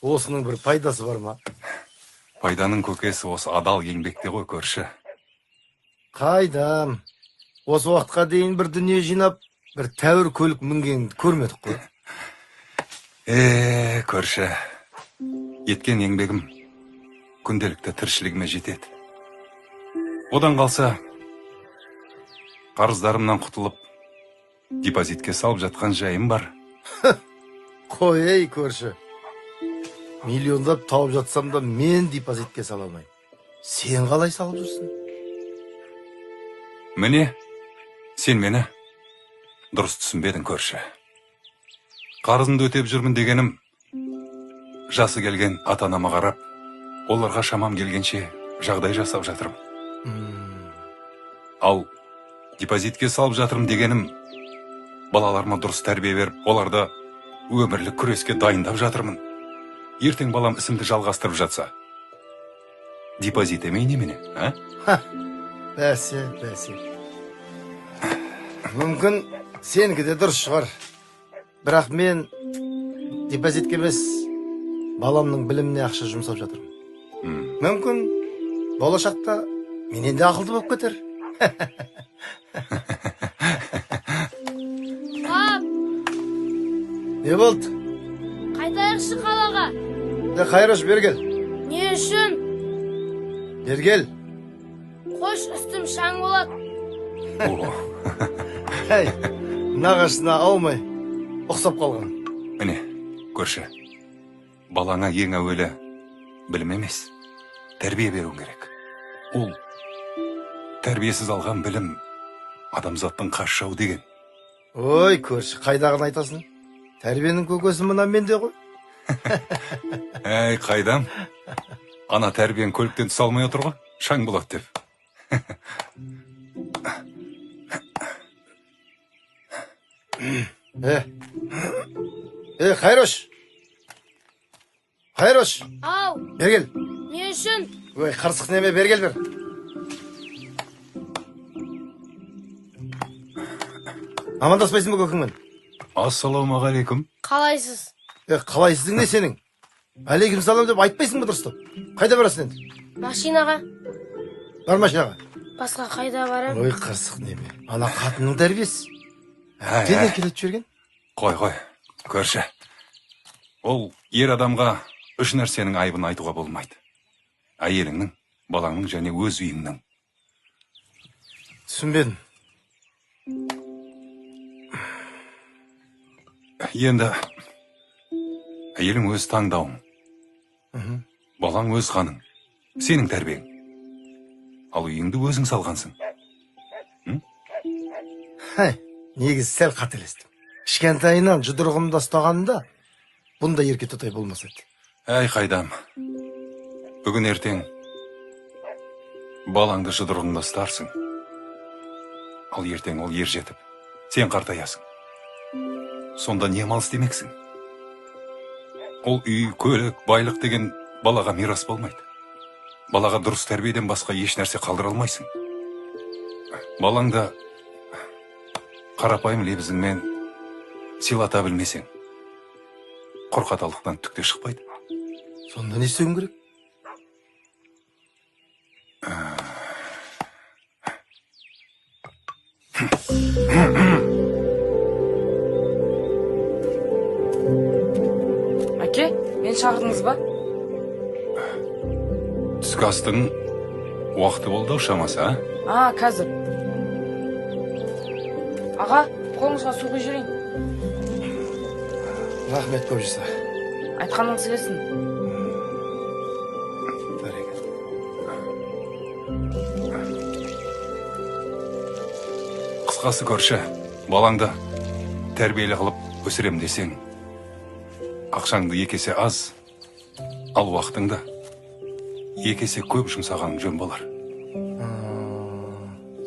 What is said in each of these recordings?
Осының бір пайдасы бар ма? Пайданың көкесі осы адал еңбекте ғой, көрші. Қайдам. Осы уақытқа дейін бір дүние жинап, бір тәуір көлік мінгенді көрмедік қой. Көрші. Еткен еңбегім күнделікті тіршілігіме жетеді. Одан қалса, қарыздарымнан құтылып, депозитке салып жатқан жайым бар. Қой, ей, көрші. Миллиондап тауып жатсам да мен депозитке сала алмаймын. Сен қалай салып жүрсің? Міне, сен мені дұрыс түсінбедің, көрші. Қарызымды өтеп жүрмін дегенім, жасы келген ата-анама қарап, оларға шамам келгенше жағдай жасап жатырмын. Ал депозитке салып жатырмын дегенім, балаларыма дұрыс тәрбие беріп, оларды өмірлік күреске дайындап жатырмын. Ертең балам ісімді жалғастырып жатса, депозит емей немене, а? Бәсе. Мүмкін сенікі де дұрыс шығар. Бірақ мен депозитке емес, баламның біліміне ақша жұмсап жатырмын. Мүмкін болашақта менен де ақылды болып кетер. Пап, Не болды? қайтайықшы қалаға. Қайрош, бергел. Не үшін? Бергел. Қош, үстім шаң болады. Әй, нағашына аумай, ұқсап қалған. Міне, көрші, балаңа ең әуелі білім емес, тәрбие беруің керек. Ол тәрбиесіз алған білім адамзаттың қас жауы деген. Ой, көрші, қайдағын айтасың? Тәрбиенің көкесі мына менде ғой. Әй, қайдам? Ана тәрбиен көліктен түсе алмай отыр ғой, шаң болады деп. Қайрош. Қайрош. Ау, Бергел. не үшін? Ой, қарсық неме, бергел бер. Амандаспайсың ба көкіңмен? Ассалаумағалейкум. Қалайсыз? Қалайсыздың не сенің? Алейкум салам деп айтпайсың ба дұрыстап? Қайда барасың енді? Машинаға. Бар машинаға. Басқа қайда барам? Ой, қарсық неме. Ана қатынның тәрбиесі. Деден келетіп жүрген? Қой, көрші. Ол ер адамға үш нәрсенің айыбын айтуға болмайды. Әйеліңнің, балаңның және өз үйіңнің. Түсінбедім. Енді әйелің өз таңдауың. Балаң өз қаның. Сенің тәрбиең. Ал үйіңді өзің салғансың. Негіз сәл қателестім. Кішкентайынан жұдырығымда ұстағанында бұндай ерке тұтай болмас еді. Әй, қайдам. Бүгін ертең балаңды жұдырығыңда ұстарсың. Ал ертең ол ер жетіп, сен қартаясың. Сонда не амал істемексің? Ол үй, көлік, байлық деген балаға мирас болмайды. Балаға дұрыс тәрбиеден басқа еш нәрсе қалдыра алмайсың. Балаңда қарапайым лебізіңмен сыйлата білмесең, қорқаталықтан түк те шықпайды. Сонда не істеуім керек? Әке, мен шақырдыңыз ба? Түскі астың уақыты болды шамасы, а? Қазір. Аға, қолыңызға су құйып жіберейін. Рахмет көп жаса. Айтқаныңыз келсін. Қысқасы көрші, балаңды тәрбиелі қылып өсірем десең, ақшаңды екесе аз, ал уақытыңды екесе көп жұмсаған жөн болар.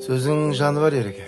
Сөзің жаны бар, Ереке.